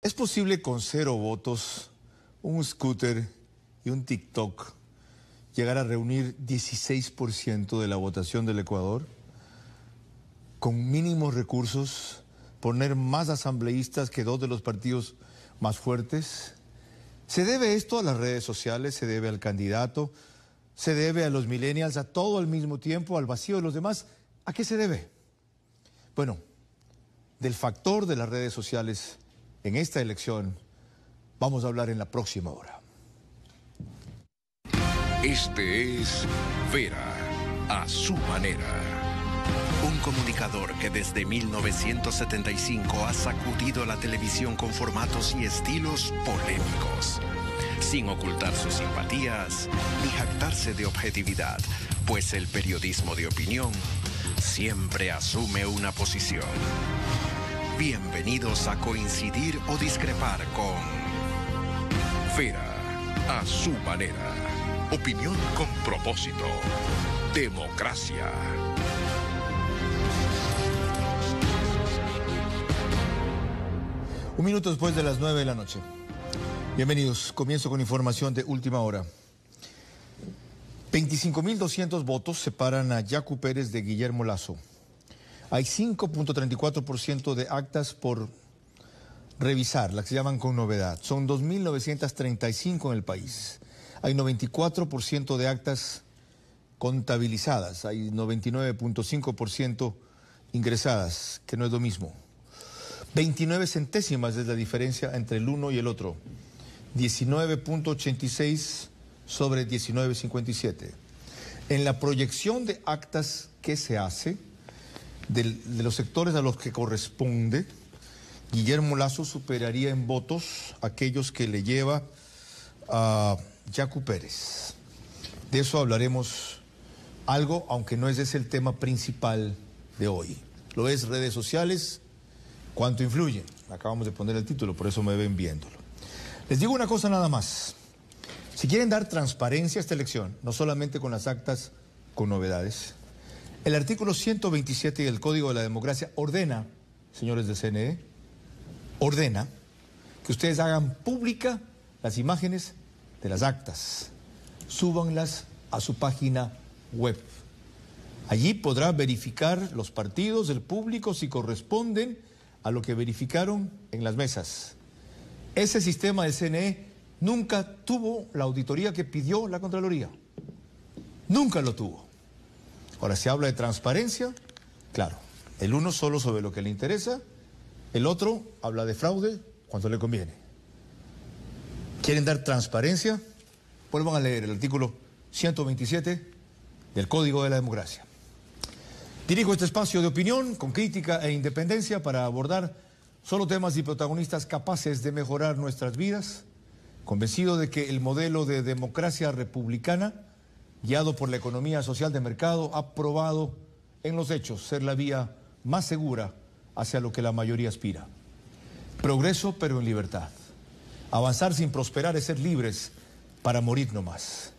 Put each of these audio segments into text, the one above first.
¿Es posible con 0 votos, un scooter y un TikTok llegar a reunir 16% de la votación del Ecuador? Con mínimos recursos, poner más asambleístas que 2 de los partidos más fuertes. ¿Se debe esto a las redes sociales? ¿Se debe al candidato? ¿Se debe a los millennials, a todo al mismo tiempo, al vacío de los demás? ¿A qué se debe? Bueno, del factor de las redes sociales en esta elección vamos a hablar en la próxima hora. Este es Vera, a su manera. Un comunicador que desde 1975 ha sacudido la televisión con formatos y estilos polémicos, sin ocultar sus simpatías ni jactarse de objetividad, pues el periodismo de opinión siempre asume una posición. Bienvenidos a coincidir o discrepar con Vera, a su manera. Opinión con propósito. Democracia. Un minuto después de las 9 de la noche. Bienvenidos. Comienzo con información de última hora. 25.200 votos separan a Yacu Pérez de Guillermo Lasso. Hay 5.34% de actas por revisar, las que se llaman con novedad. Son 2.935 en el país. Hay 94% de actas contabilizadas. Hay 99.5% ingresadas, que no es lo mismo. 29 centésimas es la diferencia entre el uno y el otro. 19.86 sobre 19.57. En la proyección de actas que se hace, de los sectores a los que corresponde, Guillermo Lasso superaría en votos aquellos que le lleva a Yacu Pérez. De eso hablaremos algo, aunque no es ese el tema principal de hoy. Lo es redes sociales, cuánto influyen. Acabamos de poner el título, por eso me ven viéndolo. Les digo una cosa nada más. Si quieren dar transparencia a esta elección, no solamente con las actas con novedades, el artículo 127 del Código de la Democracia ordena, señores del CNE, ordena que ustedes hagan pública las imágenes de las actas, súbanlas a su página web. Allí podrá verificar los partidos, el público, si corresponden a lo que verificaron en las mesas. Ese sistema del CNE nunca tuvo la auditoría que pidió la Contraloría. Nunca lo tuvo. Ahora, se habla de transparencia, claro, el uno solo sobre lo que le interesa, el otro habla de fraude cuando le conviene. ¿Quieren dar transparencia? Vuelvan a leer el artículo 127 del Código de la Democracia. Dirijo este espacio de opinión con crítica e independencia para abordar solo temas y protagonistas capaces de mejorar nuestras vidas, convencido de que el modelo de democracia republicana, guiado por la economía social de mercado, ha probado en los hechos ser la vía más segura hacia lo que la mayoría aspira. Progreso, pero en libertad. Avanzar sin prosperar es ser libres para morir nomás.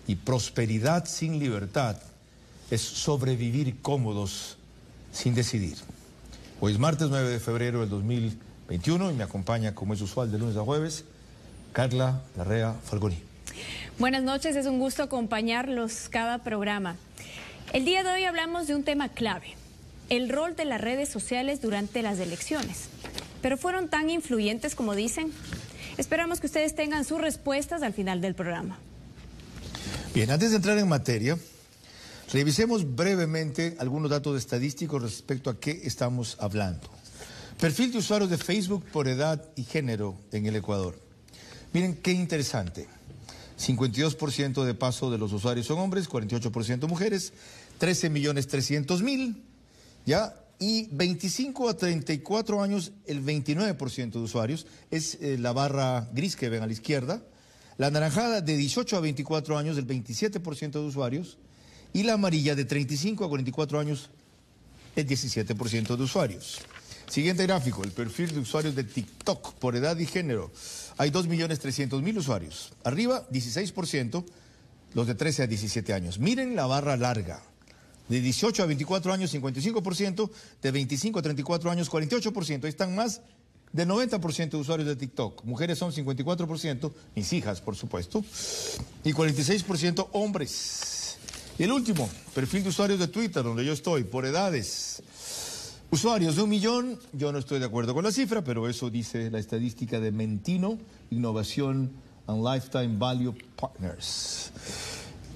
Y prosperidad sin libertad es sobrevivir cómodos sin decidir. Hoy es martes 9 de febrero del 2021 y me acompaña, como es usual, de lunes a jueves, Carla Larrea Falconi. Buenas noches, es un gusto acompañarlos cada programa. El día de hoy hablamos de un tema clave, el rol de las redes sociales durante las elecciones. ¿Pero fueron tan influyentes como dicen? Esperamos que ustedes tengan sus respuestas al final del programa. Bien, antes de entrar en materia, revisemos brevemente algunos datos estadísticos respecto a qué estamos hablando. Perfil de usuarios de Facebook por edad y género en el Ecuador. Miren qué interesante. 52% de paso de los usuarios son hombres, 48% mujeres, 13.300.000, ¿ya? Y 25 a 34 años, el 29% de usuarios, es la barra gris que ven a la izquierda. La anaranjada de 18 a 24 años, el 27% de usuarios. Y la amarilla de 35 a 44 años, el 17% de usuarios. Siguiente gráfico, el perfil de usuarios de TikTok por edad y género. Hay 2.300.000 usuarios. Arriba, 16%, los de 13 a 17 años. Miren la barra larga. De 18 a 24 años, 55%. De 25 a 34 años, 48%. Ahí están más del 90% de usuarios de TikTok. Mujeres son 54%, mis hijas, por supuesto, y 46% hombres. Y el último, perfil de usuarios de Twitter, donde yo estoy, por edades. Usuarios de 1 millón, yo no estoy de acuerdo con la cifra, pero eso dice la estadística de Mentino, Innovación and Lifetime Value Partners.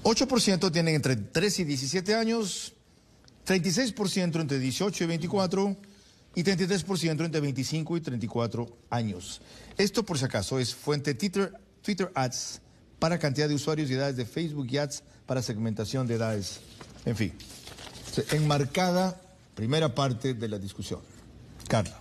8% tienen entre 3 y 17 años, 36% entre 18 y 24 y 33% entre 25 y 34 años. Esto, por si acaso, es fuente Twitter Ads para cantidad de usuarios y edades de Facebook y Ads para segmentación de edades. En fin, enmarcada primera parte de la discusión. Carla.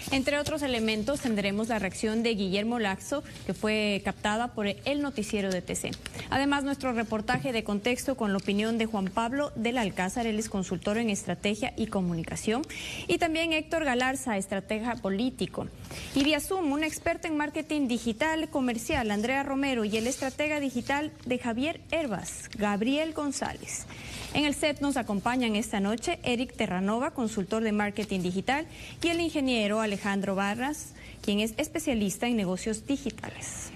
Entre otros elementos tendremos la reacción de Guillermo Lazo, que fue captada por el noticiero de TC. Además, nuestro reportaje de contexto con la opinión de Juan Pablo del Alcázar, él es consultor en estrategia y comunicación, y también Héctor Galarza, estratega político. Y vía Zoom, un experto en marketing digital comercial, Andrea Romero, y el estratega digital de Javier Herbas, Gabriel González. En el set nos acompañan esta noche Eric Terranova, consultor de marketing digital, y el ingeniero Alejandro Barras, quien es especialista en negocios digitales.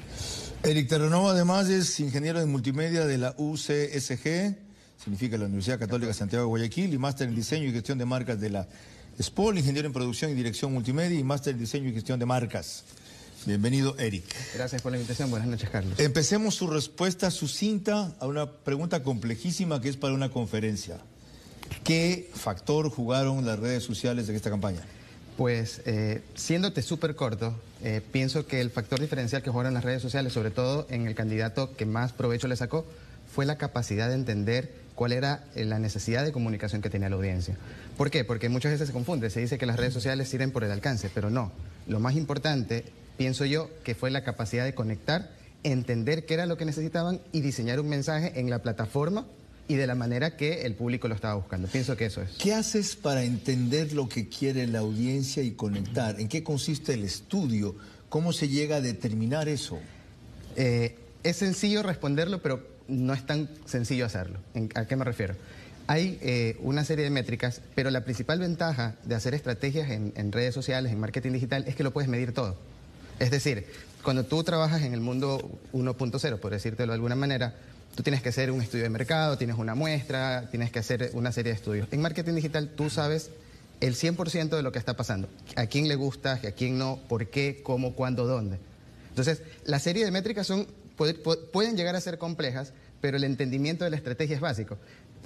Eric Terranova además es ingeniero de multimedia de la UCSG, significa la Universidad Católica Santiago de Guayaquil, y máster en diseño y gestión de marcas de la SPOL, ingeniero en producción y dirección multimedia y máster en diseño y gestión de marcas. Bienvenido, Eric. Gracias por la invitación. Buenas noches, Carlos. Empecemos su respuesta sucinta a una pregunta complejísima que es para una conferencia. ¿Qué factor jugaron las redes sociales en esta campaña? Pues, siéndote súper corto, pienso que el factor diferencial que jugaron las redes sociales, sobre todo en el candidato que más provecho le sacó, fue la capacidad de entender cuál era la necesidad de comunicación que tenía la audiencia. ¿Por qué? Porque muchas veces se confunde, se dice que las redes sociales sirven por el alcance, pero no. Lo más importante, pienso yo, que fue la capacidad de conectar, entender qué era lo que necesitaban y diseñar un mensaje en la plataforma y de la manera que el público lo estaba buscando. Pienso que eso es. ¿Qué haces para entender lo que quiere la audiencia y conectar? ¿En qué consiste el estudio? ¿Cómo se llega a determinar eso? Es sencillo responderlo, pero no es tan sencillo hacerlo. ¿A qué me refiero? Hay una serie de métricas, pero la principal ventaja de hacer estrategias en redes sociales, en marketing digital, es que lo puedes medir todo. Es decir, cuando tú trabajas en el mundo 1.0, por decírtelo de alguna manera, tú tienes que hacer un estudio de mercado, tienes una muestra, tienes que hacer una serie de estudios. En marketing digital tú sabes el 100% de lo que está pasando. A quién le gusta, a quién no, por qué, cómo, cuándo, dónde. Entonces, la serie de métricas pueden llegar a ser complejas, pero el entendimiento de la estrategia es básico.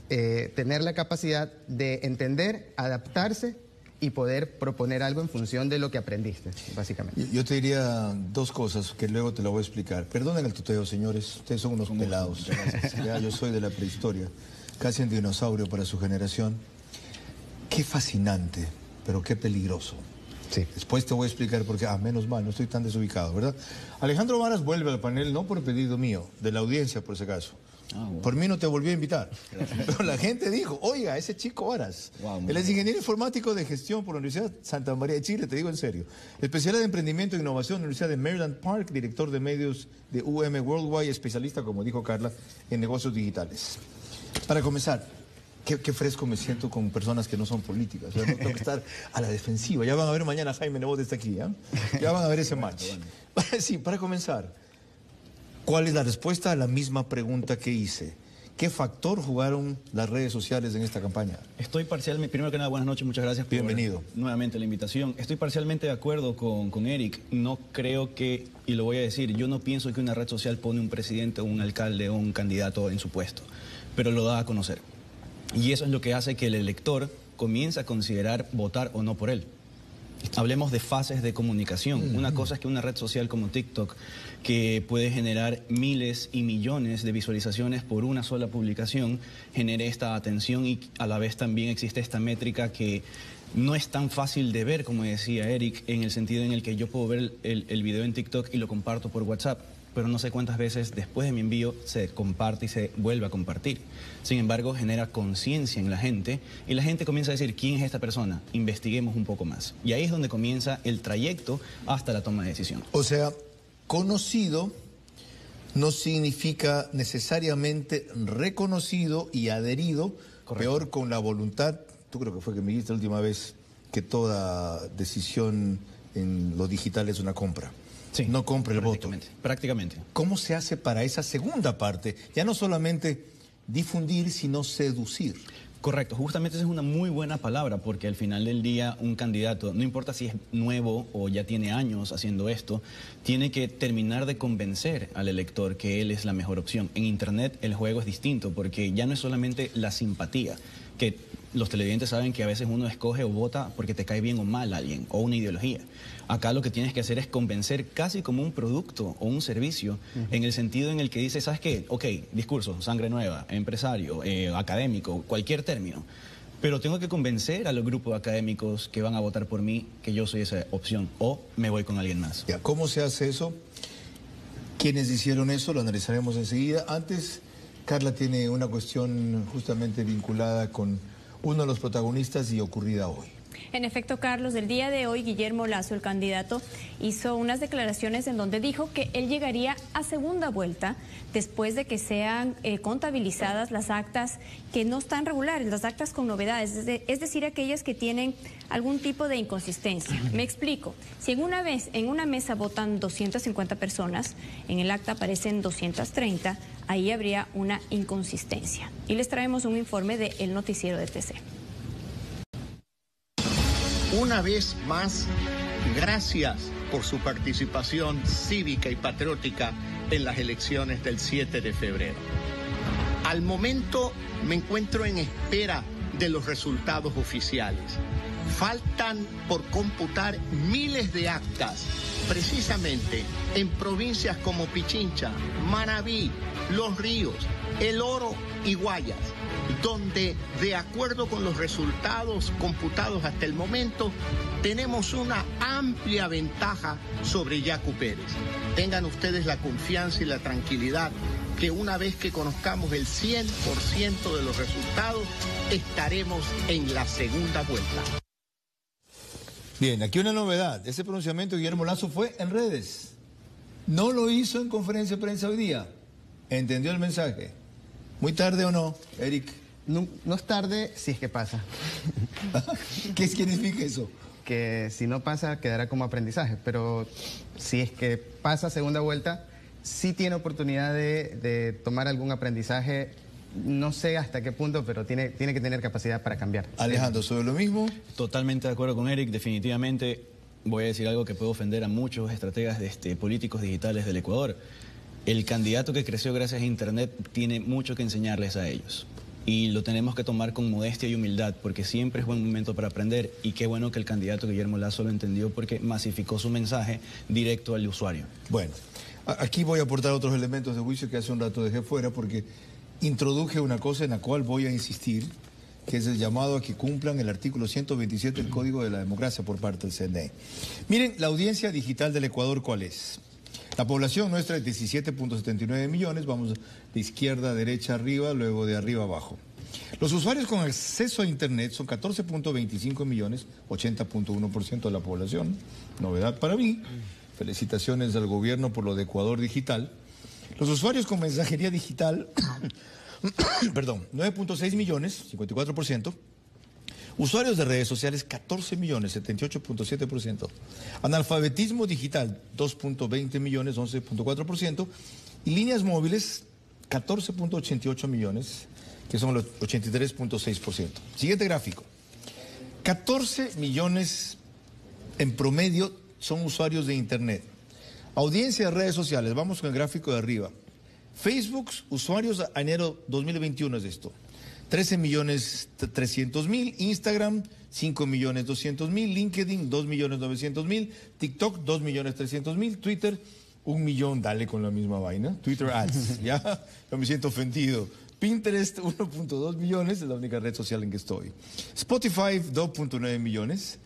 Tener la capacidad de entender, adaptarse y poder proponer algo en función de lo que aprendiste, básicamente. Yo te diría dos cosas que luego te lo voy a explicar. Perdonen el tuteo, señores. Ustedes son unos pelados. Ya, yo soy de la prehistoria, casi un dinosaurio para su generación. Qué fascinante, pero qué peligroso. Sí. Después te voy a explicar por qué. Menos mal, no estoy tan desubicado, ¿verdad? Alejandro Varas vuelve al panel, no por pedido mío, de la audiencia, por ese caso. Bueno. Por mí no te volví a invitar. Pero la gente dijo, oiga, ese chico Varas. Él es ingeniero informático de gestión por la Universidad Santa María de Chile, te digo en serio. Especialista de emprendimiento e innovación en la Universidad de Maryland Park, director de medios de UM Worldwide, especialista, como dijo Carla, en negocios digitales. Para comenzar, qué fresco me siento con personas que no son políticas. O sea, no tengo que estar a la defensiva. Ya van a ver mañana Jaime Nebot está aquí, ¿eh? Ya van a ver ese match. Sí, para comenzar, ¿cuál es la respuesta a la misma pregunta que hice? ¿Qué factor jugaron las redes sociales en esta campaña? Estoy parcialmente, primero que nada, buenas noches, muchas gracias por nuevamente la invitación. Estoy parcialmente de acuerdo con Eric. No creo que, y lo voy a decir, yo no pienso que una red social pone un presidente o un alcalde o un candidato en su puesto, pero lo da a conocer. Y eso es lo que hace que el elector comience a considerar votar o no por él. Hablemos de fases de comunicación. Una cosa es que una red social como TikTok, que puede generar miles y millones de visualizaciones por una sola publicación, genere esta atención y a la vez también existe esta métrica que no es tan fácil de ver, como decía Eric, en el sentido en el que yo puedo ver el video en TikTok y lo comparto por WhatsApp, pero no sé cuántas veces después de mi envío se comparte y se vuelve a compartir. Sin embargo, genera conciencia en la gente y la gente comienza a decir, ¿quién es esta persona? Investiguemos un poco más. Y ahí es donde comienza el trayecto hasta la toma de decisión. O sea, conocido no significa necesariamente reconocido y adherido. Correcto. Peor con la voluntad. Tú creo que fue que me dijiste la última vez que toda decisión en lo digital es una compra. Sí, no compra el voto. Prácticamente. ¿Cómo se hace para esa segunda parte? Ya no solamente difundir, sino seducir. Correcto, justamente esa es una muy buena palabra, porque al final del día un candidato, no importa si es nuevo o ya tiene años haciendo esto, tiene que terminar de convencer al elector que él es la mejor opción. En Internet el juego es distinto, porque ya no es solamente la simpatía, que los televidentes saben que a veces uno escoge o vota porque te cae bien o mal a alguien, o una ideología. Acá lo que tienes que hacer es convencer casi como un producto o un servicio, en el sentido en el que dice, ¿sabes qué? Ok, discurso, sangre nueva, empresario, académico, cualquier término. Pero tengo que convencer a los grupos académicos que van a votar por mí que yo soy esa opción, o me voy con alguien más. Ya, ¿cómo se hace eso? ¿Quiénes hicieron eso? Lo analizaremos enseguida. Antes, Carla tiene una cuestión justamente vinculada con uno de los protagonistas y ocurrida hoy. En efecto, Carlos, el día de hoy Guillermo Lasso, el candidato, hizo unas declaraciones en donde dijo que él llegaría a segunda vuelta después de que sean contabilizadas las actas que no están regulares, las actas con novedades, es decir, aquellas que tienen algún tipo de inconsistencia. Me explico. Si en una mesa votan 250 personas, en el acta aparecen 230, ahí habría una inconsistencia. Y les traemos un informe de El Noticiero de TC. Una vez más, gracias por su participación cívica y patriótica en las elecciones del 7 de febrero. Al momento me encuentro en espera de los resultados oficiales. Faltan por computar miles de actas, precisamente en provincias como Pichincha, Manabí, Los Ríos, El Oro y Guayas, donde, de acuerdo con los resultados computados hasta el momento, tenemos una amplia ventaja sobre Yacu Pérez. Tengan ustedes la confianza y la tranquilidad que una vez que conozcamos el 100% de los resultados, estaremos en la segunda vuelta. Bien, aquí una novedad. Ese pronunciamiento de Guillermo Lasso fue en redes. No lo hizo en conferencia de prensa hoy día. ¿Entendió el mensaje? ¿Muy tarde o no, Eric? No, no es tarde si es que pasa. ¿Qué significa eso? Que si no pasa, quedará como aprendizaje. Pero si es que pasa segunda vuelta, sí tiene oportunidad de tomar algún aprendizaje. No sé hasta qué punto, pero tiene que tener capacidad para cambiar. Alejandro, ¿sobre lo mismo? Totalmente de acuerdo con Eric, definitivamente. Voy a decir algo que puede ofender a muchos estrategas políticos digitales del Ecuador. El candidato que creció gracias a Internet tiene mucho que enseñarles a ellos. Y lo tenemos que tomar con modestia y humildad, porque siempre es buen momento para aprender. Y qué bueno que el candidato Guillermo Lasso lo entendió, porque masificó su mensaje directo al usuario. Bueno, aquí voy a aportar otros elementos de juicio que hace un rato dejé fuera, porque introduje una cosa en la cual voy a insistir, que es el llamado a que cumplan el artículo 127 del Código de la Democracia por parte del CNE. Miren, la audiencia digital del Ecuador, ¿cuál es? La población nuestra es 17.79 millones, vamos de izquierda a derecha arriba, luego de arriba abajo. Los usuarios con acceso a Internet son 14.25 millones, 80.1% de la población, novedad para mí. Felicitaciones al gobierno por lo de Ecuador Digital. Los usuarios con mensajería digital, perdón, 9.6 millones, 54%. Usuarios de redes sociales, 14 millones, 78.7%. Analfabetismo digital, 2.20 millones, 11.4%. Y líneas móviles, 14.88 millones, que son los 83.6%. Siguiente gráfico. 14 millones en promedio son usuarios de Internet. Audiencia de redes sociales, vamos con el gráfico de arriba. Facebook, usuarios a enero 2021 es esto. 13.300.000, Instagram 5.200.000, LinkedIn 2.900.000, TikTok 2.300.000, Twitter 1 millón, dale con la misma vaina, Twitter Ads, ya, yo me siento ofendido. Pinterest 1.2 millones, es la única red social en que estoy. Spotify 2.9 millones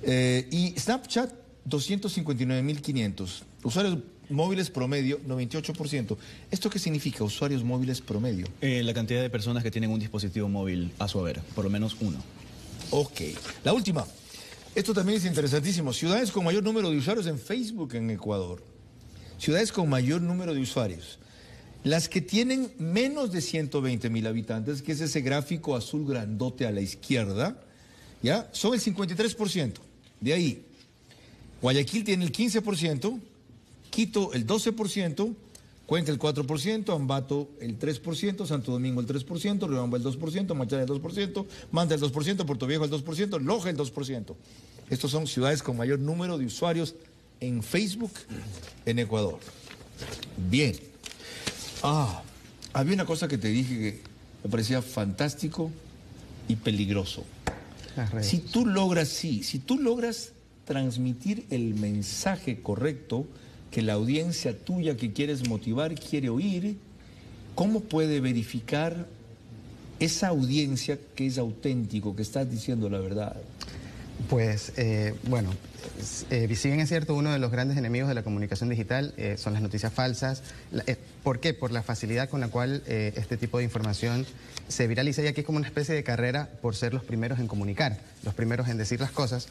y Snapchat 259.500. Usuarios móviles promedio, 98%. ¿Esto qué significa, usuarios móviles promedio? La cantidad de personas que tienen un dispositivo móvil a su haber, por lo menos uno. Ok. La última. Esto también es interesantísimo. Ciudades con mayor número de usuarios en Facebook en Ecuador. Ciudades con mayor número de usuarios. Las que tienen menos de 120.000 habitantes, que es ese gráfico azul grandote a la izquierda, ¿ya? Son el 53%. De ahí, Guayaquil tiene el 15%, Quito el 12%, Cuenca el 4%, Ambato el 3%, Santo Domingo el 3%, Riobamba el 2%, Machala el 2%, Manta el 2%, Puerto Viejo el 2%, Loja el 2%. Estos son ciudades con mayor número de usuarios en Facebook en Ecuador. Bien. Había una cosa que te dije que me parecía fantástico y peligroso. Si tú logras transmitir el mensaje correcto que la audiencia tuya que quieres motivar quiere oír, ¿cómo puede verificar esa audiencia que es auténtico, que estás diciendo la verdad? Pues, bueno, si bien es cierto, uno de los grandes enemigos de la comunicación digital son las noticias falsas. ¿Por qué? Por la facilidad con la cual este tipo de información se viraliza, y aquí es como una especie de carrera por ser los primeros en comunicar, los primeros en decir las cosas.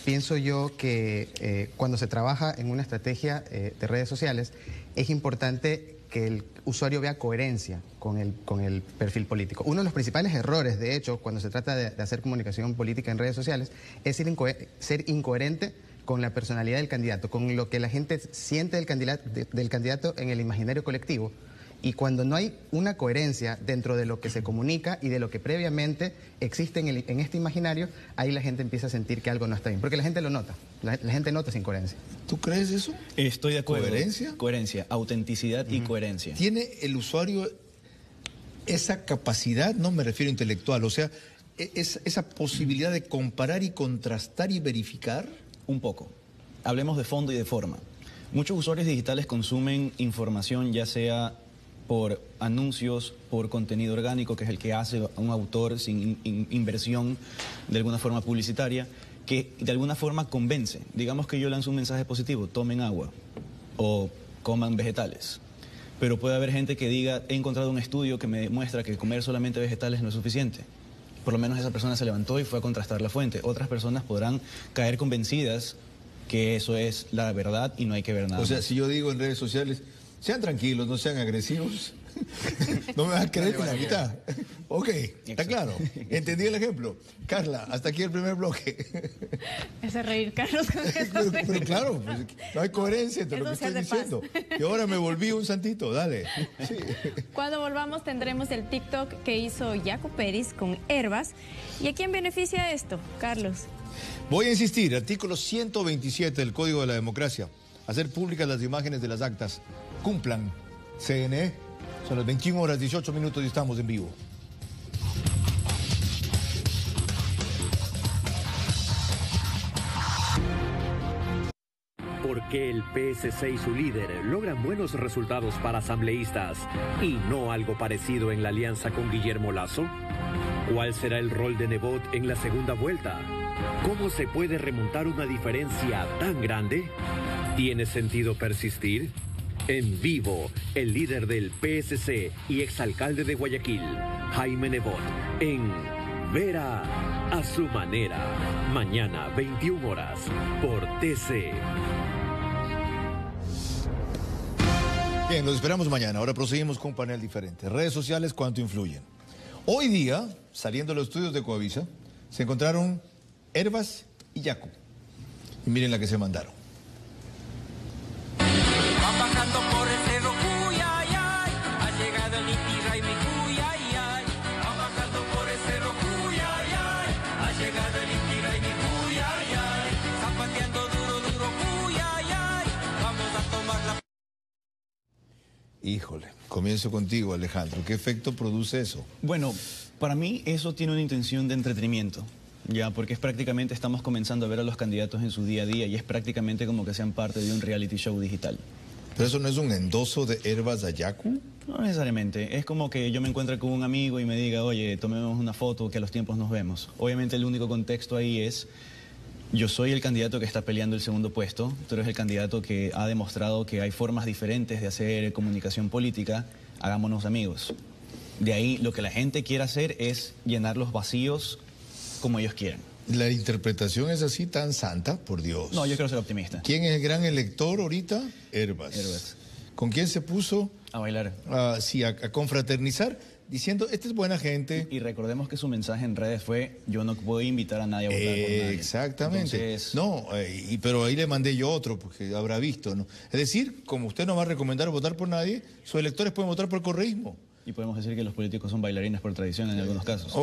Pienso yo que cuando se trabaja en una estrategia de redes sociales, es importante que el usuario vea coherencia con el perfil político. Uno de los principales errores, de hecho, cuando se trata de hacer comunicación política en redes sociales, es ser incoherente con la personalidad del candidato, con lo que la gente siente del candidato en el imaginario colectivo. Y cuando no hay una coherencia dentro de lo que se comunica y de lo que previamente existe en este imaginario, ahí la gente empieza a sentir que algo no está bien, porque la gente lo nota, la gente nota esa incoherencia. ¿Tú crees eso? Estoy de acuerdo. ¿Coherencia? Coherencia, autenticidad y coherencia. ¿Tiene el usuario esa capacidad, no me refiero intelectual, o sea, esa posibilidad de comparar y contrastar y verificar? Un poco. Hablemos de fondo y de forma. Muchos usuarios digitales consumen información, ya sea por anuncios, por contenido orgánico, que es el que hace un autor sin inversión de alguna forma publicitaria, que de alguna forma convence. Digamos que yo lanzo un mensaje positivo, tomen agua o coman vegetales. Pero puede haber gente que diga, he encontrado un estudio que me demuestra que comer solamente vegetales no es suficiente. Por lo menos esa persona se levantó y fue a contrastar la fuente. Otras personas podrán caer convencidas que eso es la verdad y no hay que ver nada. O sea, más. si yo digo en redes sociales, sean tranquilos, no sean agresivos, no me vas a creer con la mitad. Ok, está claro. Entendí el ejemplo. Carla, hasta aquí el primer bloque. Me hace reír, Carlos, con esto. Pero claro, pues, no hay coherencia entre lo que estoy diciendo. Y ahora me volví un santito, dale. Sí. Cuando volvamos tendremos el TikTok que hizo Yacu Pérez con Herbas. ¿Y a quién beneficia esto, Carlos? Voy a insistir, artículo 127 del Código de la Democracia. Hacer públicas las imágenes de las actas. Cumplan. CNE. Son las 21 horas 18 minutos y estamos en vivo. ¿Por qué el PSC y su líder logran buenos resultados para asambleístas y no algo parecido en la alianza con Guillermo Lasso? ¿Cuál será el rol de Nebot en la segunda vuelta? ¿Cómo se puede remontar una diferencia tan grande? ¿Tiene sentido persistir? En vivo, el líder del PSC y exalcalde de Guayaquil, Jaime Nebot, en Vera a su manera. Mañana, 21 horas, por TC. Bien, los esperamos mañana. Ahora proseguimos con un panel diferente. Redes sociales, ¿cuánto influyen? Hoy día, saliendo de los estudios de Coavisa, se encontraron Herbas y Yacu. Y miren la que se mandaron. Va bajando por el cerro Cuyayay, ha llegado el Inti Raymi Cuyayay. Va bajando por el cerro Cuyayay, ha llegado el Inti Raymi Cuyayay. Zapateando duro, duro Cuyayay, vamos a tomar la... Híjole, comienzo contigo, Alejandro. ¿Qué efecto produce eso? Bueno, para mí eso tiene una intención de entretenimiento. Ya, porque es prácticamente, estamos comenzando a ver a los candidatos en su día a día y es prácticamente como que sean parte de un reality show digital. ¿Pero eso no es un endoso de Herbas a Yacu? No necesariamente, es como que yo me encuentre con un amigo y me diga, oye, tomemos una foto, que a los tiempos nos vemos. Obviamente el único contexto ahí es, yo soy el candidato que está peleando el segundo puesto, tú eres el candidato que ha demostrado que hay formas diferentes de hacer comunicación política, hagámonos amigos. De ahí lo que la gente quiere hacer es llenar los vacíos como ellos quieran. La interpretación es así tan santa, por Dios. No, yo quiero ser optimista. ¿Quién es el gran elector ahorita? Herbas. Herbas. ¿Con quién se puso? A bailar. Sí, a confraternizar, diciendo, esta es buena gente. Y recordemos que su mensaje en redes fue, yo no puedo invitar a nadie a votar por nadie. Exactamente. Entonces, no, pero ahí le mandé yo otro, porque habrá visto, ¿no? Es decir, como usted no va a recomendar votar por nadie, sus electores pueden votar por el correísmo. y podemos decir que los políticos son bailarines por tradición en algunos casos.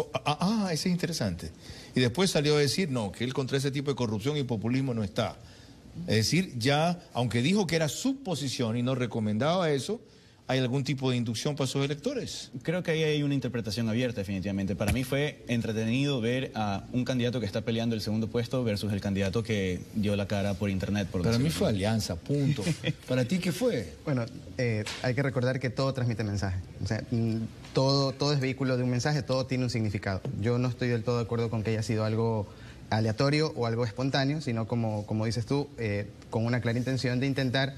Ese es interesante. Y después salió a decir, no, que él contra ese tipo de corrupción y populismo no está. Es decir, ya, aunque dijo que era su posición y no recomendaba eso, ¿hay algún tipo de inducción para sus electores? Creo que ahí hay una interpretación abierta, definitivamente. Para mí fue entretenido ver a un candidato que está peleando el segundo puesto versus el candidato que dio la cara por internet. Para mí fue alianza, punto. ¿Para ti qué fue? Bueno, hay que recordar que todo transmite mensaje. O sea, todo es vehículo de un mensaje, todo tiene un significado. Yo no estoy del todo de acuerdo con que haya sido algo aleatorio o algo espontáneo, sino como dices tú, con una clara intención de intentar...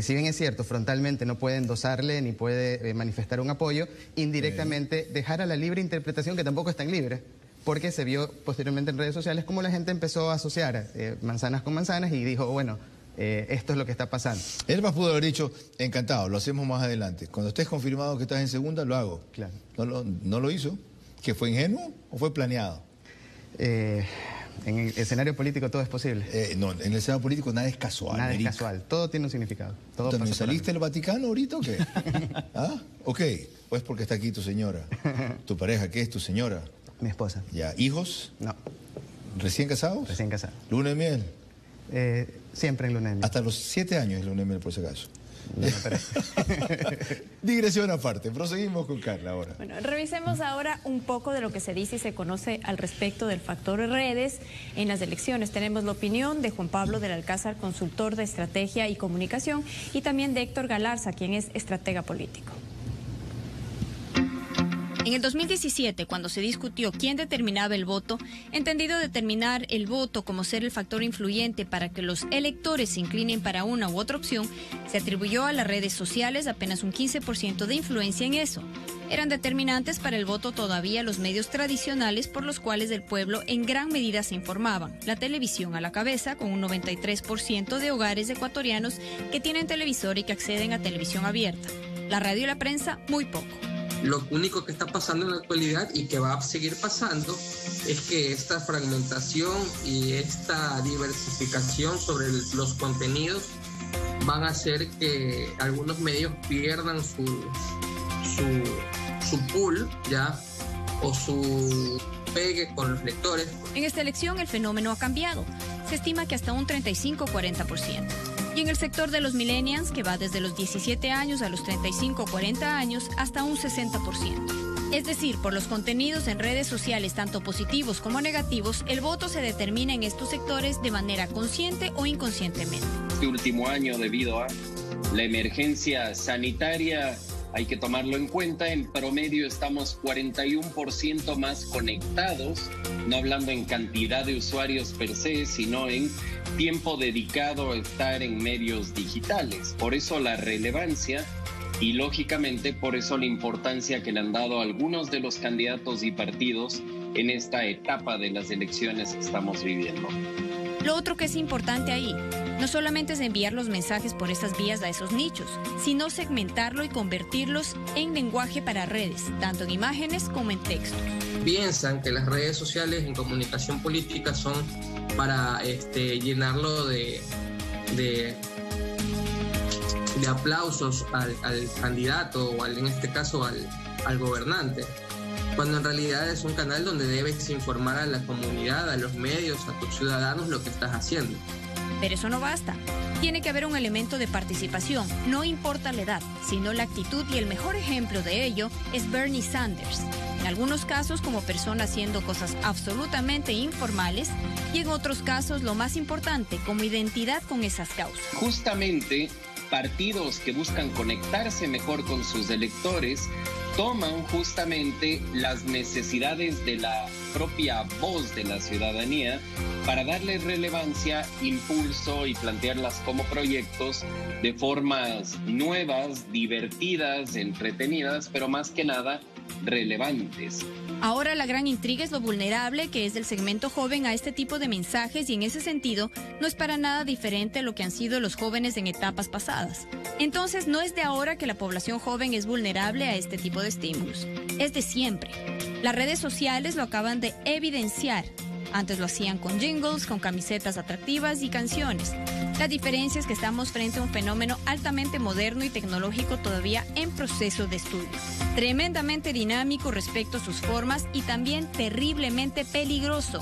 si bien es cierto, frontalmente no puede endosarle ni puede manifestar un apoyo, indirectamente dejar a la libre interpretación, que tampoco es tan libre, porque se vio posteriormente en redes sociales como la gente empezó a asociar manzanas con manzanas y dijo, bueno, esto es lo que está pasando. Él más pudo haber dicho, encantado, lo hacemos más adelante. Cuando estés confirmado que estás en segunda, lo hago. Claro. ¿No lo hizo? ¿Que fue ingenuo o fue planeado? En el escenario político todo es posible. No, en el escenario político nada es casual. Nada es casual, todo tiene un significado. Todo ¿También pasa por saliste algo. del Vaticano ahorita o qué? ¿Ah? ¿O qué? ¿O es porque está aquí tu señora? ¿Tu pareja qué es tu señora? Mi esposa. Ya, ¿hijos? No, ¿Recién casados? recién casada. ¿Luna de miel? Siempre en luna de miel. Hasta los 7 años es luna de miel, por si acaso. No, pero... Digresión aparte, proseguimos con Carla ahora. Bueno, revisemos ahora un poco de lo que se dice y se conoce al respecto del factor redes en las elecciones. Tenemos la opinión de Juan Pablo del Alcázar, consultor de estrategia y comunicación, y también de Héctor Galarza, quien es estratega político. En el 2017, cuando se discutió quién determinaba el voto, entendido determinar el voto como ser el factor influyente para que los electores se inclinen para una u otra opción, se atribuyó a las redes sociales apenas un 15% de influencia en eso. Eran determinantes para el voto todavía los medios tradicionales por los cuales el pueblo en gran medida se informaban. La televisión a la cabeza, con un 93% de hogares ecuatorianos que tienen televisor y que acceden a televisión abierta. La radio y la prensa, muy poco. Lo único que está pasando en la actualidad y que va a seguir pasando es que esta fragmentación y esta diversificación sobre los contenidos van a hacer que algunos medios pierdan su pool, ¿ya? O su pegue con los lectores. En esta elección el fenómeno ha cambiado. Se estima que hasta un 35-40%. Y en el sector de los millennials, que va desde los 17 años a los 35-40 años, hasta un 60%. Es decir, por los contenidos en redes sociales, tanto positivos como negativos, el voto se determina en estos sectores de manera consciente o inconscientemente. Este último año, debido a la emergencia sanitaria, hay que tomarlo en cuenta, en promedio estamos 41% más conectados, no hablando en cantidad de usuarios per se, sino en tiempo dedicado a estar en medios digitales. Por eso la relevancia y lógicamente por eso la importancia que le han dado algunos de los candidatos y partidos en esta etapa de las elecciones que estamos viviendo. Lo otro que es importante ahí, no solamente es enviar los mensajes por estas vías a esos nichos, sino segmentarlo y convertirlos en lenguaje para redes, tanto en imágenes como en textos. Piensan que las redes sociales en comunicación política son para llenarlo de aplausos al candidato o en este caso al gobernante, cuando en realidad es un canal donde debes informar a la comunidad, a los medios, a tus ciudadanos lo que estás haciendo. Pero eso no basta. Tiene que haber un elemento de participación, no importa la edad, sino la actitud, y el mejor ejemplo de ello es Bernie Sanders. En algunos casos como persona haciendo cosas absolutamente informales, y en otros casos lo más importante, como identidad con esas causas. Justamente, partidos que buscan conectarse mejor con sus electores toman justamente las necesidades de la propia voz de la ciudadanía para darles relevancia, impulso y plantearlas como proyectos de formas nuevas, divertidas, entretenidas, pero más que nada relevantes. Ahora la gran intriga es lo vulnerable que es el segmento joven a este tipo de mensajes y en ese sentido no es para nada diferente a lo que han sido los jóvenes en etapas pasadas. Entonces no es de ahora que la población joven es vulnerable a este tipo de estímulos. Es de siempre. Las redes sociales lo acaban de evidenciar. Antes lo hacían con jingles, con camisetas atractivas y canciones. La diferencia es que estamos frente a un fenómeno altamente moderno y tecnológico todavía en proceso de estudio. Tremendamente dinámico respecto a sus formas y también terriblemente peligroso,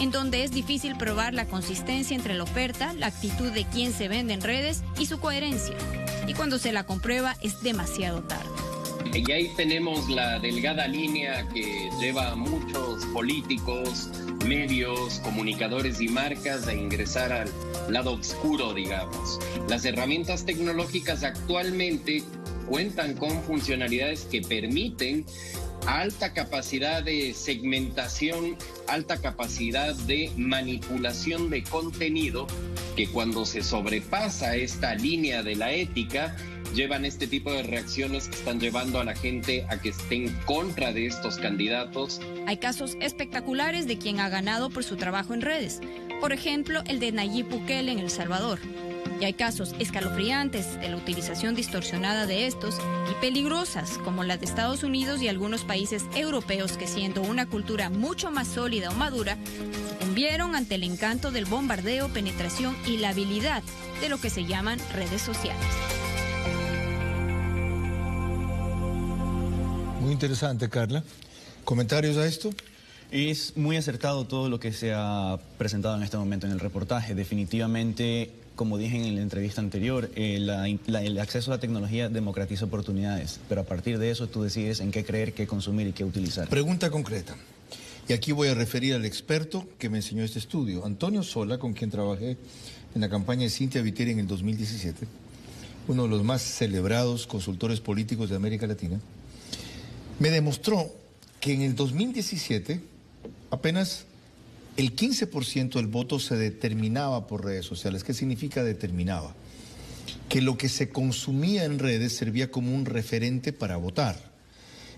en donde es difícil probar la consistencia entre la oferta, la actitud de quien se vende en redes y su coherencia. Y cuando se la comprueba es demasiado tarde. Y ahí tenemos la delgada línea que lleva a muchos políticos, medios, comunicadores y marcas a ingresar al lado oscuro, digamos. Las herramientas tecnológicas actualmente cuentan con funcionalidades que permiten alta capacidad de segmentación, alta capacidad de manipulación de contenido, que cuando se sobrepasa esta línea de la ética, llevan este tipo de reacciones que están llevando a la gente a que esté en contra de estos candidatos. Hay casos espectaculares de quien ha ganado por su trabajo en redes. Por ejemplo, el de Nayib Bukele en El Salvador. Y hay casos escalofriantes de la utilización distorsionada de estos y peligrosas, como la de Estados Unidos y algunos países europeos que, siendo una cultura mucho más sólida o madura, sucumbieron ante el encanto del bombardeo, penetración y la habilidad de lo que se llaman redes sociales. Muy interesante, Carla. ¿Comentarios a esto? Es muy acertado todo lo que se ha presentado en este momento en el reportaje. Definitivamente, como dije en la entrevista anterior, el acceso a la tecnología democratiza oportunidades, pero a partir de eso tú decides en qué creer, qué consumir y qué utilizar. Pregunta concreta. Y aquí voy a referir al experto que me enseñó este estudio, Antonio Sola, con quien trabajé en la campaña de Cynthia Viteri en el 2017, uno de los más celebrados consultores políticos de América Latina. Me demostró que en el 2017 apenas el 15% del voto se determinaba por redes sociales. ¿Qué significa determinaba? Que lo que se consumía en redes servía como un referente para votar.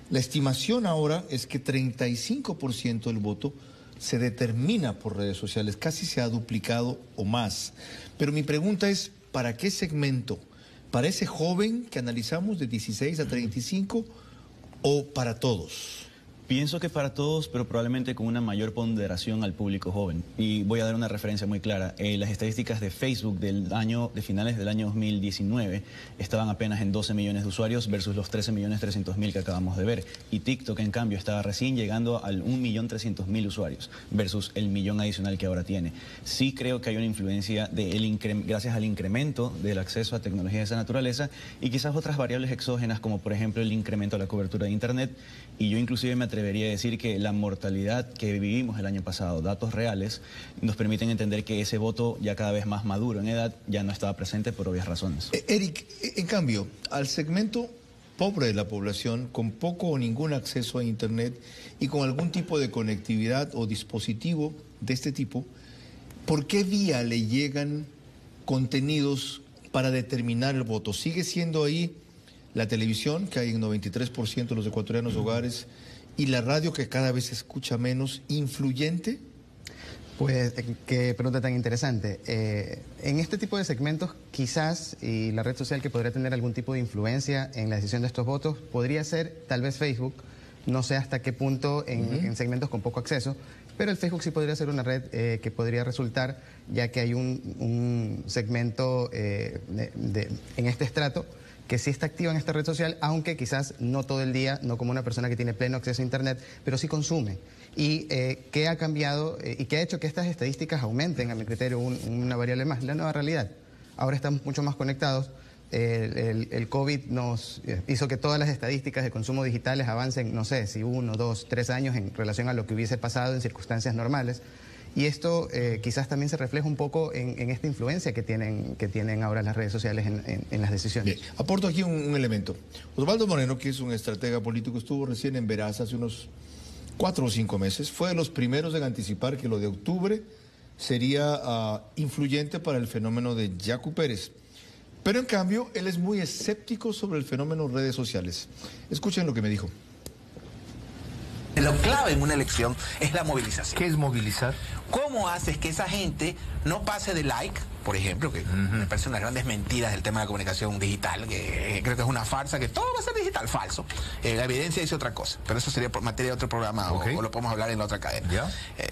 La estimación ahora es que 35% del voto se determina por redes sociales, casi se ha duplicado o más. Pero mi pregunta es, ¿para qué segmento? ¿Para ese joven que analizamos de 16 a 35 o para todos? Pienso que para todos, pero probablemente con una mayor ponderación al público joven. Y voy a dar una referencia muy clara. Las estadísticas de Facebook de finales del año 2019 estaban apenas en 12 millones de usuarios versus los 13.300.000 que acabamos de ver. Y TikTok, en cambio, estaba recién llegando al 1.300.000 usuarios versus el millón adicional que ahora tiene. Sí creo que hay una influencia gracias al incremento del acceso a tecnología de esa naturaleza y quizás otras variables exógenas como por ejemplo el incremento de la cobertura de Internet. Y yo inclusive me atrevería a decir que la mortalidad que vivimos el año pasado, datos reales, nos permiten entender que ese voto ya cada vez más maduro en edad ya no estaba presente por obvias razones. Eric, en cambio, al segmento pobre de la población, con poco o ningún acceso a Internet y con algún tipo de conectividad o dispositivo de este tipo, ¿por qué vía le llegan contenidos para determinar el voto? ¿Sigue siendo ahí la televisión, que hay en 93% de los ecuatorianos hogares, y la radio, que cada vez se escucha menos, influyente? Pues qué pregunta tan interesante. En este tipo de segmentos, quizás, y la red social que podría tener algún tipo de influencia en la decisión de estos votos, podría ser tal vez Facebook, no sé hasta qué punto en segmentos con poco acceso, pero el Facebook sí podría ser una red que podría resultar, ya que hay un segmento en este estrato que sí está activa en esta red social, aunque quizás no todo el día, no como una persona que tiene pleno acceso a Internet, pero sí consume. ¿Y qué ha cambiado y qué ha hecho que estas estadísticas aumenten, a mi criterio, una variable más? La nueva realidad. Ahora estamos mucho más conectados. El COVID nos hizo que todas las estadísticas de consumo digitales avancen, no sé, si 1, 2, 3 años en relación a lo que hubiese pasado en circunstancias normales. Y esto quizás también se refleja un poco en esta influencia que tienen ahora las redes sociales en las decisiones. Bien, aporto aquí un elemento. Osvaldo Moreno, que es un estratega político, estuvo recién en Veraz hace unos 4 o 5 meses. Fue de los primeros en anticipar que lo de octubre sería influyente para el fenómeno de Yacu Pérez. Pero en cambio, él es muy escéptico sobre el fenómeno redes sociales. Escuchen lo que me dijo. Lo clave en una elección es la movilización. ¿Qué es movilizar? ¿Cómo haces que esa gente no pase de like, por ejemplo, que me parece unas grandes mentiras del tema de la comunicación digital, que creo que es una farsa, que todo va a ser digital, falso. La evidencia dice otra cosa, pero eso sería por materia de otro programa, o lo podemos hablar en la otra cadena.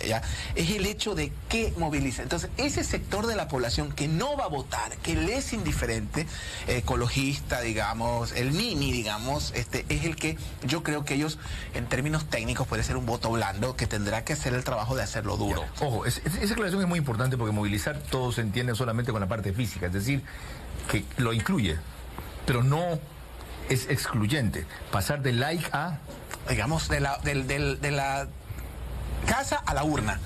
¿Ya? Es el hecho de que moviliza. Entonces, ese sector de la población que no va a votar, que le es indiferente, ecologista, digamos, el NINI, digamos, es el que yo creo que ellos, en términos técnicos, puede ser un voto blando que tendrá que hacer el trabajo de hacerlo duro. Ojo, esa aclaración es muy importante porque movilizar todo se entiende solamente con la parte física, es decir, que lo incluye, pero no es excluyente. Pasar de like a... digamos, de la casa a la urna.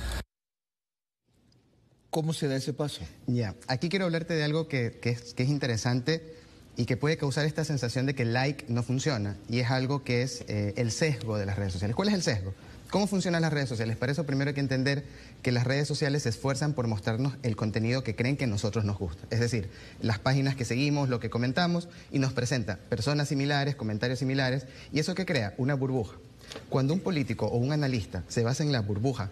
¿Cómo se da ese paso? Ya, aquí quiero hablarte de algo que es interesante y que puede causar esta sensación de que el like no funciona, y es algo que es el sesgo de las redes sociales. ¿Cuál es el sesgo? ¿Cómo funcionan las redes sociales? Para eso primero hay que entender que las redes sociales se esfuerzan por mostrarnos el contenido que creen que a nosotros nos gusta. Es decir, las páginas que seguimos, lo que comentamos, y nos presenta personas similares, comentarios similares, y eso que crea una burbuja. Cuando un político o un analista se basa en la burbuja,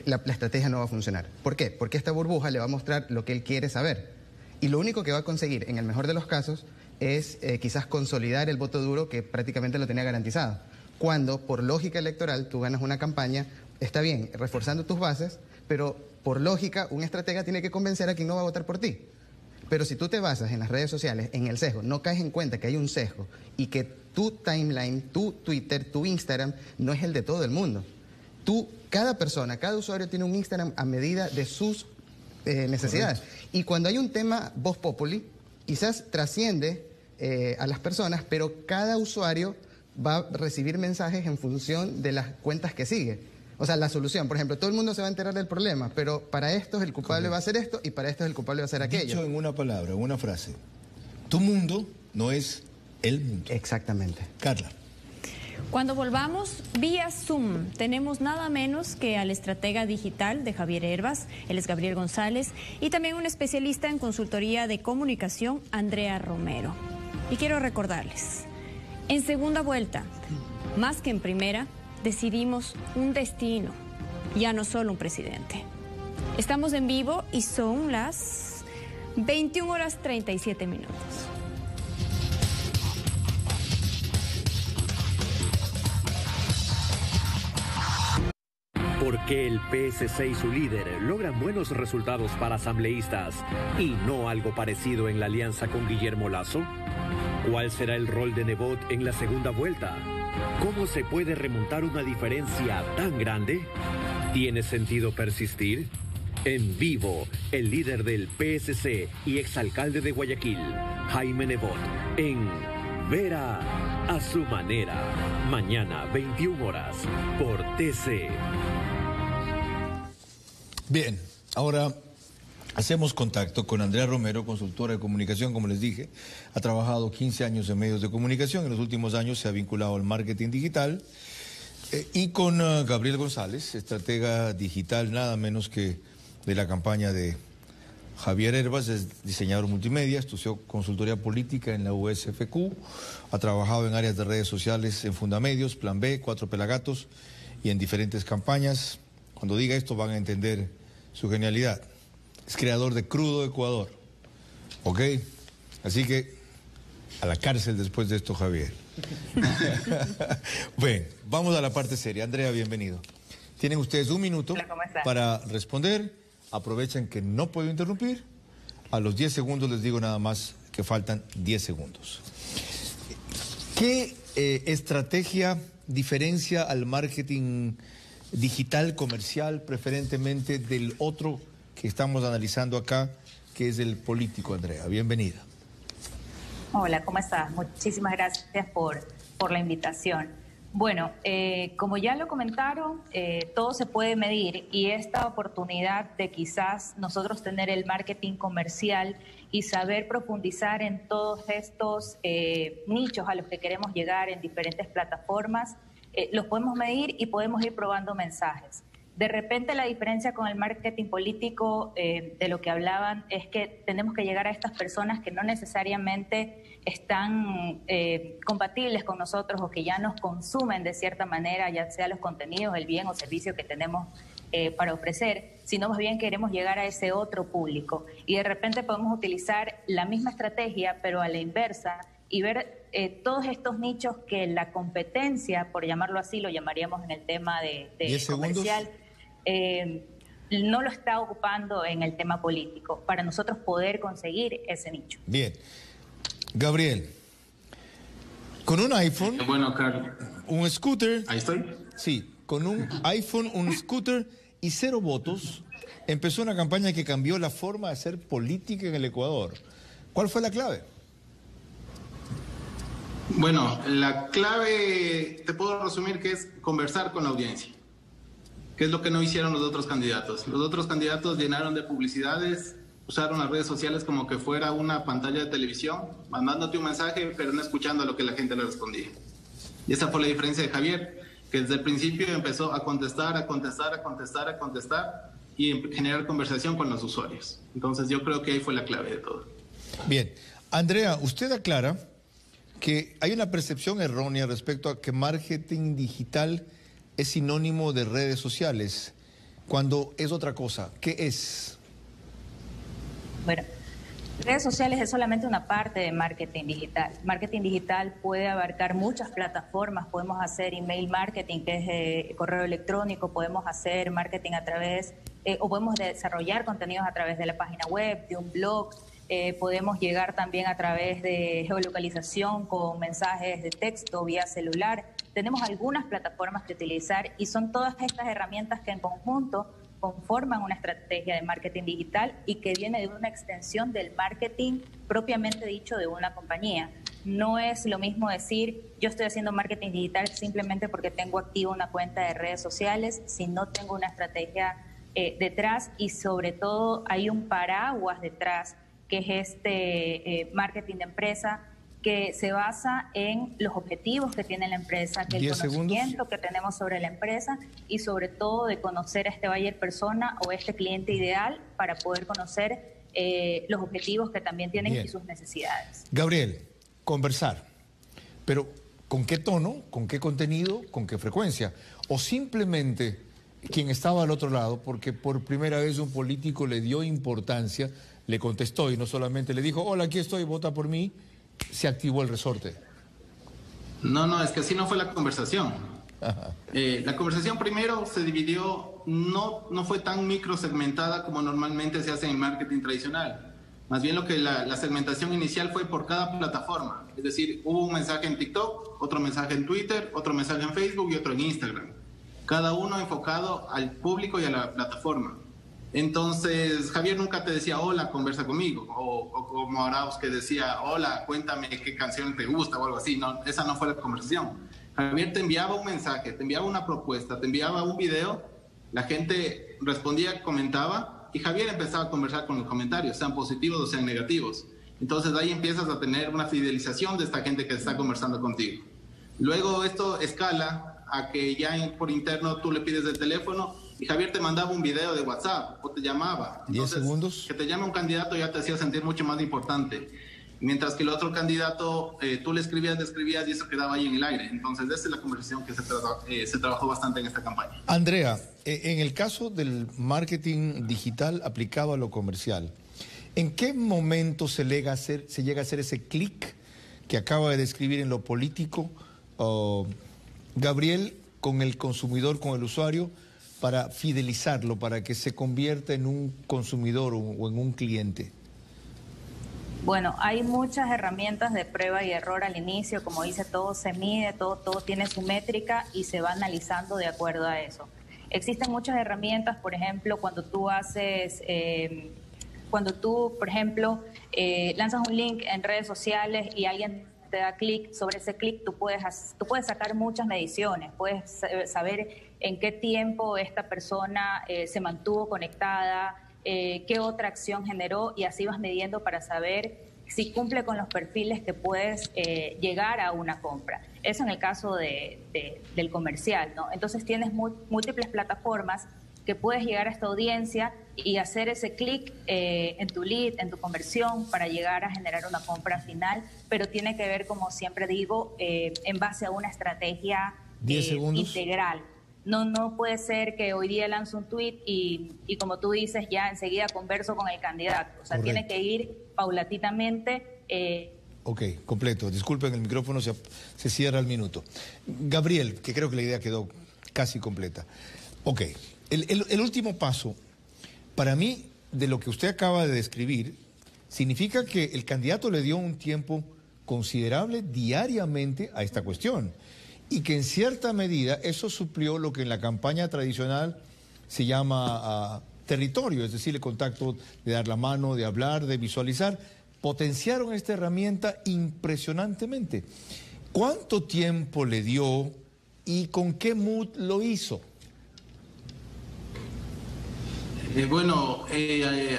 la estrategia no va a funcionar. ¿Por qué? Porque esta burbuja le va a mostrar lo que él quiere saber. Y lo único que va a conseguir, en el mejor de los casos, es quizás consolidar el voto duro que prácticamente lo tenía garantizado. Cuando, por lógica electoral, tú ganas una campaña, está bien, reforzando tus bases, pero por lógica, un estratega tiene que convencer a quien no va a votar por ti. Pero si tú te basas en las redes sociales, en el sesgo, no caes en cuenta que hay un sesgo y que tu timeline, tu Twitter, tu Instagram, no es el de todo el mundo. Cada persona, cada usuario tiene un Instagram a medida de sus necesidades. Correcto. Y cuando hay un tema voz populi, quizás trasciende a las personas, pero cada usuario va a recibir mensajes en función de las cuentas que sigue. O sea, la solución, por ejemplo, todo el mundo se va a enterar del problema, pero para esto el culpable va a hacer esto y para esto el culpable va a hacer aquello. Dicho en una palabra, una frase, tu mundo no es el mundo. Exactamente. Carla. Cuando volvamos vía Zoom, tenemos nada menos que al estratega digital de Javier Herbas, él es Gabriel González, y también un especialista en consultoría de comunicación, Andrea Romero. Y quiero recordarles, en segunda vuelta, más que en primera, decidimos un destino, ya no solo un presidente. Estamos en vivo y son las 21:37. ¿Por qué el PSC y su líder logran buenos resultados para asambleístas y no algo parecido en la alianza con Guillermo Lasso? ¿Cuál será el rol de Nebot en la segunda vuelta? ¿Cómo se puede remontar una diferencia tan grande? ¿Tiene sentido persistir? En vivo, el líder del PSC y exalcalde de Guayaquil, Jaime Nebot, en Vera a su manera. Mañana, 21 horas, por TC. Bien, ahora hacemos contacto con Andrea Romero, consultora de comunicación, como les dije. Ha trabajado 15 años en medios de comunicación, en los últimos años se ha vinculado al marketing digital. Y con Gabriel González, estratega digital, nada menos que de la campaña de Javier Herbas, es diseñador multimedia, estudió consultoría política en la USFQ, ha trabajado en áreas de redes sociales en Fundamedios, Plan B, 4 Pelagatos y en diferentes campañas. Cuando diga esto van a entender su genialidad. Es creador de Crudo Ecuador, ¿ok? Así que a la cárcel después de esto, Javier. Bueno, vamos a la parte seria. Andrea, bienvenido. Tienen ustedes un minuto para responder. Aprovechen que no puedo interrumpir. A los 10 segundos les digo nada más que faltan 10 segundos. ¿Qué estrategia diferencia al marketing digital comercial preferentemente del otro que estamos analizando acá, que es el político? Andrea, bienvenida. Hola, ¿cómo estás? Muchísimas gracias por la invitación. Bueno, como ya lo comentaron, todo se puede medir, y esta oportunidad de quizás nosotros tener el marketing comercial y saber profundizar en todos estos nichos a los que queremos llegar en diferentes plataformas, los podemos medir y podemos ir probando mensajes. De repente la diferencia con el marketing político de lo que hablaban es que tenemos que llegar a estas personas que no necesariamente están compatibles con nosotros o que ya nos consumen de cierta manera, ya sea los contenidos, el bien o servicio que tenemos para ofrecer, sino más bien queremos llegar a ese otro público. Y de repente podemos utilizar la misma estrategia, pero a la inversa, y ver todos estos nichos que la competencia, por llamarlo así, lo llamaríamos en el tema de comercial, no lo está ocupando en el tema político, para nosotros poder conseguir ese nicho. Bien. Gabriel, con un iPhone, bueno, Carlos, un scooter, ahí estoy. Sí, con un iPhone, un scooter y 0 votos, empezó una campaña que cambió la forma de hacer política en el Ecuador. ¿Cuál fue la clave? Bueno, la clave, te puedo resumir que es conversar con la audiencia, que es lo que no hicieron los otros candidatos. Los otros candidatos llenaron de publicidades, usaron las redes sociales como que fuera una pantalla de televisión, mandándote un mensaje, pero no escuchando a lo que la gente le respondía. Y esa fue la diferencia de Javier, que desde el principio empezó a contestar y generar conversación con los usuarios. Entonces yo creo que ahí fue la clave de todo. Bien. Andrea, usted aclara que hay una percepción errónea respecto a que marketing digital es sinónimo de redes sociales, cuando es otra cosa. ¿Qué es? Bueno, redes sociales es solamente una parte de marketing digital. Marketing digital puede abarcar muchas plataformas. Podemos hacer email marketing, que es correo electrónico, podemos hacer marketing a través, o podemos desarrollar contenidos a través de la página web, de un blog. Podemos llegar también a través de geolocalización con mensajes de texto vía celular. Tenemos algunas plataformas que utilizar y son todas estas herramientas que en conjunto conforman una estrategia de marketing digital y que viene de una extensión del marketing propiamente dicho de una compañía. No es lo mismo decir yo estoy haciendo marketing digital simplemente porque tengo activa una cuenta de redes sociales, si no tengo una estrategia detrás y sobre todo hay un paraguas detrás que es este marketing de empresa que se basa en los objetivos que tiene la empresa, que el conocimiento que tenemos sobre la empresa y sobre todo de conocer a este buyer persona o este cliente ideal para poder conocer los objetivos que también tienen y sus necesidades. Gabriel, conversar, pero ¿con qué tono, con qué contenido, con qué frecuencia? O simplemente quien estaba al otro lado, porque por primera vez un político le dio importancia, le contestó y no solamente le dijo, hola, aquí estoy, vota por mí, se activó el resorte. No, es que así no fue la conversación. La conversación primero se dividió, no fue tan microsegmentada como normalmente se hace en marketing tradicional. Más bien lo que la segmentación inicial fue por cada plataforma. Es decir, hubo un mensaje en TikTok, otro mensaje en Twitter, otro mensaje en Facebook y otro en Instagram. Cada uno enfocado al público y a la plataforma. Entonces, Javier nunca te decía, hola, conversa conmigo, o como Arauz que decía, hola, cuéntame qué canción te gusta o algo así. No, esa no fue la conversación. Javier te enviaba un mensaje, te enviaba una propuesta, te enviaba un video, la gente respondía, comentaba, y Javier empezaba a conversar con los comentarios, sean positivos o sean negativos. Entonces, ahí empiezas a tener una fidelización de esta gente que está conversando contigo. Luego esto escala a que ya por interno tú le pides el teléfono y Javier te mandaba un video de WhatsApp o te llamaba. Entonces, 10 segundos. Que te llame un candidato ya te hacía sentir mucho más importante. Mientras que el otro candidato, tú le escribías y eso quedaba ahí en el aire. Entonces, esa es la conversación que se trabajó bastante en esta campaña. Andrea, en el caso del marketing digital aplicado a lo comercial, ¿en qué momento se llega a hacer ese clic que acaba de describir en lo político, Gabriel, con el consumidor, con el usuario, para fidelizarlo, para que se convierta en un consumidor o en un cliente? Bueno, hay muchas herramientas de prueba y error al inicio. Como dice, todo se mide, todo tiene su métrica y se va analizando de acuerdo a eso. Existen muchas herramientas, por ejemplo, cuando tú por ejemplo, lanzas un link en redes sociales y alguien te da clic, sobre ese clic tú puedes sacar muchas mediciones, puedes saber en qué tiempo esta persona se mantuvo conectada, qué otra acción generó y así vas midiendo para saber si cumple con los perfiles que puedes llegar a una compra. Eso en el caso del comercial, ¿no? Entonces tienes múltiples plataformas que puedes llegar a esta audiencia y hacer ese clic en tu lead, en tu conversión, para llegar a generar una compra final, pero tiene que ver, como siempre digo, en base a una estrategia 10 segundos. Integral. No puede ser que hoy día lanzo un tweet y como tú dices, ya enseguida converso con el candidato. O sea, Correcto. tiene que ir paulatinamente. Ok, completo. Disculpen, el micrófono se cierra al minuto. Gabriel, que creo que la idea quedó casi completa. Ok, el último paso, para mí, de lo que usted acaba de describir, significa que el candidato le dio un tiempo considerable diariamente a esta cuestión y que en cierta medida eso suplió lo que en la campaña tradicional se llama territorio, es decir, el contacto de dar la mano, de hablar, de visualizar. Potenciaron esta herramienta impresionantemente. ¿Cuánto tiempo le dio y con qué mood lo hizo?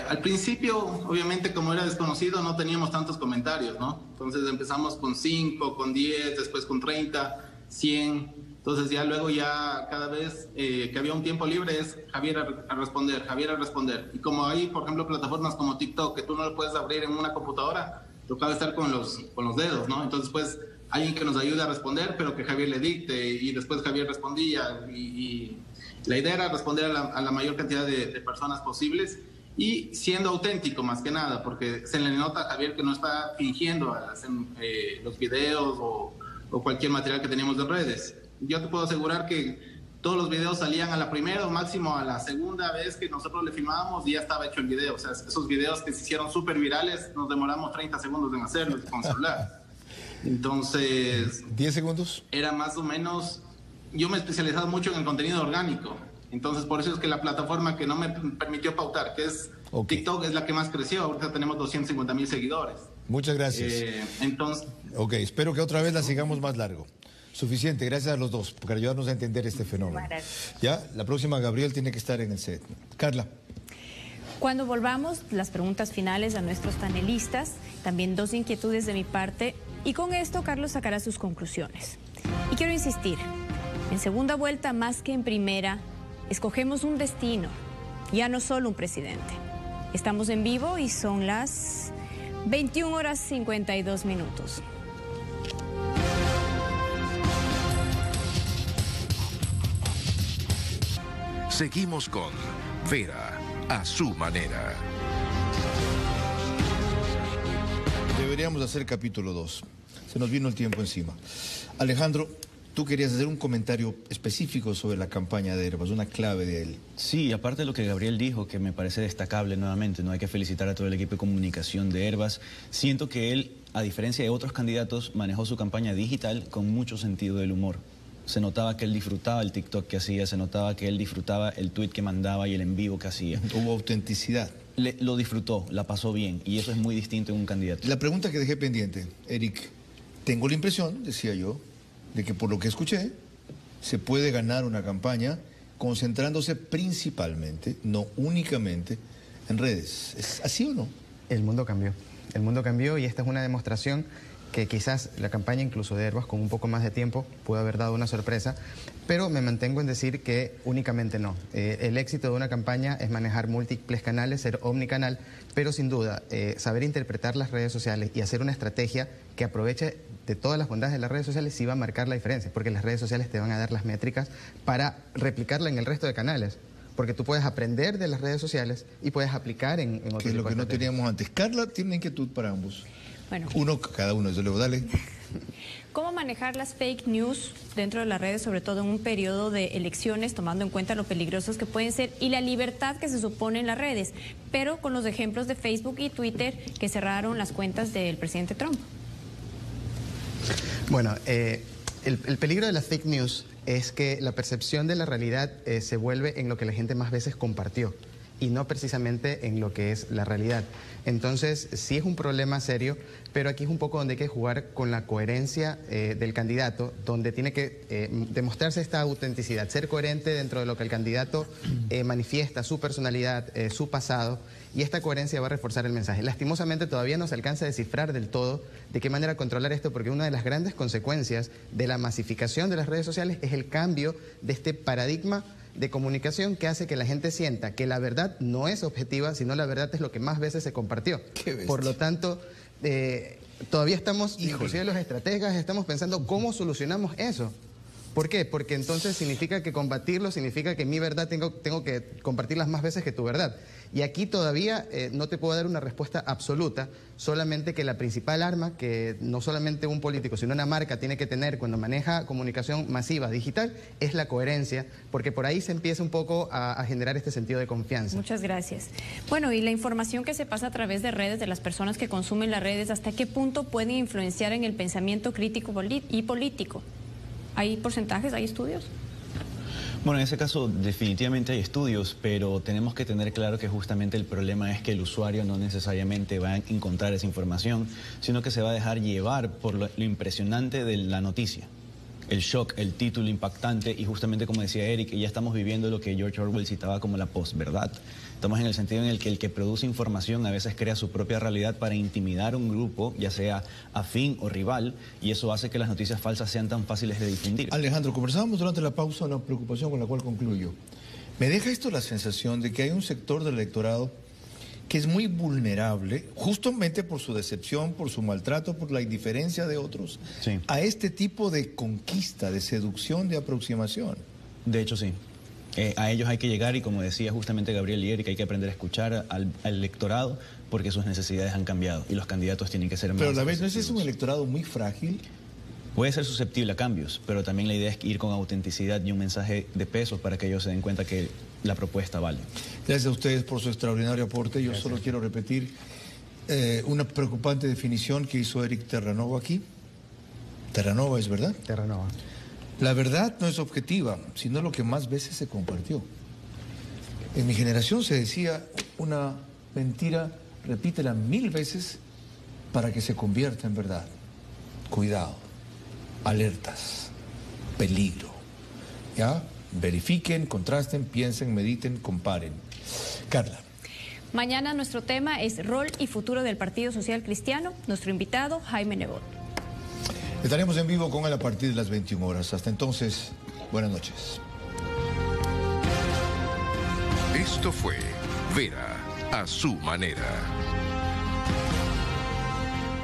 Al principio, obviamente, como era desconocido, no teníamos tantos comentarios, ¿no? Entonces empezamos con 5, con 10, después con 30, 100. Entonces ya luego cada vez que había un tiempo libre es Javier a responder. Y como hay, por ejemplo, plataformas como TikTok, que tú no lo puedes abrir en una computadora, tocaba estar con los dedos, ¿no? Entonces, pues, alguien que nos ayude a responder, pero que Javier le dicte, y después Javier respondía, y la idea era responder a la mayor cantidad de personas posibles, y siendo auténtico más que nada, porque se le nota a Javier que no está fingiendo hacer los videos o cualquier material que teníamos en redes. Yo te puedo asegurar que todos los videos salían a la primera o máximo a la segunda vez que nosotros le filmábamos y ya estaba hecho el video. O sea, esos videos que se hicieron súper virales, nos demoramos 30 segundos en hacerlos con celular. Entonces... ¿10 segundos? Era más o menos... Yo me he especializado mucho en el contenido orgánico. Entonces, por eso es que la plataforma que no me permitió pautar, que es TikTok, es la que más creció. Ahorita tenemos 250,000 seguidores. Muchas gracias. Entonces... Ok, espero que otra vez la sigamos más largo. Suficiente, gracias a los dos por ayudarnos a entender este fenómeno. Ya, la próxima Gabriel tiene que estar en el set. Carla. Cuando volvamos, las preguntas finales a nuestros panelistas, también 2 inquietudes de mi parte, y con esto Carlos sacará sus conclusiones. Y quiero insistir, en segunda vuelta más que en primera, escogemos un destino, ya no solo un presidente. Estamos en vivo y son las 21:52. Seguimos con Vera a su manera. Deberíamos hacer capítulo 2. Se nos vino el tiempo encima. Alejandro, tú querías hacer un comentario específico sobre la campaña de Herbas, una clave de él. Sí, aparte de lo que Gabriel dijo, que me parece destacable nuevamente, no hay que felicitar a todo el equipo de comunicación de Herbas. Siento que él, a diferencia de otros candidatos, manejó su campaña digital con mucho sentido del humor. Se notaba que él disfrutaba el TikTok que hacía, se notaba que él disfrutaba el tweet que mandaba y el en vivo que hacía. Hubo autenticidad. Lo disfrutó, la pasó bien, y eso es muy distinto en un candidato. La pregunta que dejé pendiente, Eric, tengo la impresión, decía yo, de que por lo que escuché, se puede ganar una campaña concentrándose principalmente, no únicamente, en redes. ¿Es así o no? El mundo cambió. El mundo cambió y esta es una demostración que quizás la campaña incluso de Herbas con un poco más de tiempo pudo haber dado una sorpresa, pero me mantengo en decir que únicamente no. El éxito de una campaña es manejar múltiples canales, ser omnicanal, pero sin duda saber interpretar las redes sociales y hacer una estrategia que aproveche de todas las bondades de las redes sociales sí va a marcar la diferencia, porque las redes sociales te van a dar las métricas para replicarla en el resto de canales. Porque tú puedes aprender de las redes sociales y puedes aplicar en otros. Que es lo que no teníamos antes. Carla tiene una inquietud para ambos. Bueno. Cada uno, desde luego, dale. ¿Cómo manejar las fake news dentro de las redes, sobre todo en un periodo de elecciones, tomando en cuenta lo peligrosos que pueden ser y la libertad que se supone en las redes? Pero con los ejemplos de Facebook y Twitter que cerraron las cuentas del presidente Trump. Bueno, el peligro de las fake news es que la percepción de la realidad se vuelve en lo que la gente más veces compartió y no precisamente en lo que es la realidad. Entonces, sí es un problema serio, pero aquí es un poco donde hay que jugar con la coherencia del candidato, donde tiene que demostrarse esta autenticidad, ser coherente dentro de lo que el candidato manifiesta, su personalidad, su pasado, y esta coherencia va a reforzar el mensaje. Lastimosamente todavía no se alcanza a descifrar del todo de qué manera controlar esto, porque una de las grandes consecuencias de la masificación de las redes sociales es el cambio de este paradigma de comunicación que hace que la gente sienta que la verdad no es objetiva, sino la verdad es lo que más veces se compartió. Por lo tanto, todavía estamos, inclusive los estrategas, estamos pensando cómo solucionamos eso. ¿Por qué? Porque entonces significa que combatirlo significa que mi verdad tengo que compartirlas más veces que tu verdad. Y aquí todavía no te puedo dar una respuesta absoluta, solamente que la principal arma que no solamente un político, sino una marca tiene que tener cuando maneja comunicación masiva digital es la coherencia, porque por ahí se empieza un poco a generar este sentido de confianza. Muchas gracias. Bueno, y la información que se pasa a través de redes, de las personas que consumen las redes, ¿hasta qué punto pueden influenciar en el pensamiento crítico y político? ¿Hay porcentajes, hay estudios? Bueno, en ese caso definitivamente hay estudios, pero tenemos que tener claro que justamente el problema es que el usuario no necesariamente va a encontrar esa información, sino que se va a dejar llevar por lo impresionante de la noticia. El shock, el título impactante y justamente como decía Eric, ya estamos viviendo lo que George Orwell citaba como la posverdad. Estamos en el sentido en el que produce información a veces crea su propia realidad para intimidar a un grupo, ya sea afín o rival, y eso hace que las noticias falsas sean tan fáciles de difundir. Alejandro, conversábamos durante la pausa una preocupación con la cual concluyo. Me deja esto la sensación de que hay un sector del electorado que es muy vulnerable, justamente por su decepción, por su maltrato, por la indiferencia de otros, a este tipo de conquista, de seducción, de aproximación. De hecho, sí. A ellos hay que llegar y, como decía justamente Gabriel y Eric, hay que aprender a escuchar al electorado porque sus necesidades han cambiado y los candidatos tienen que ser más. Pero a la vez, ¿no es un electorado muy frágil? Puede ser susceptible a cambios, pero también la idea es ir con autenticidad y un mensaje de peso para que ellos se den cuenta que la propuesta vale. Gracias a ustedes por su extraordinario aporte. Yo solo quiero repetir una preocupante definición que hizo Eric Terranova aquí. Terranova, ¿es verdad? Terranova. La verdad no es objetiva, sino lo que más veces se compartió. En mi generación se decía una mentira, repítela 1000 veces para que se convierta en verdad. Cuidado, alertas, peligro. ¿Ya? Verifiquen, contrasten, piensen, mediten, comparen. Carla. Mañana nuestro tema es rol y futuro del Partido Social Cristiano. Nuestro invitado, Jaime Nebot. Estaremos en vivo con él a partir de las 21 horas. Hasta entonces, buenas noches. Esto fue Vera a su manera.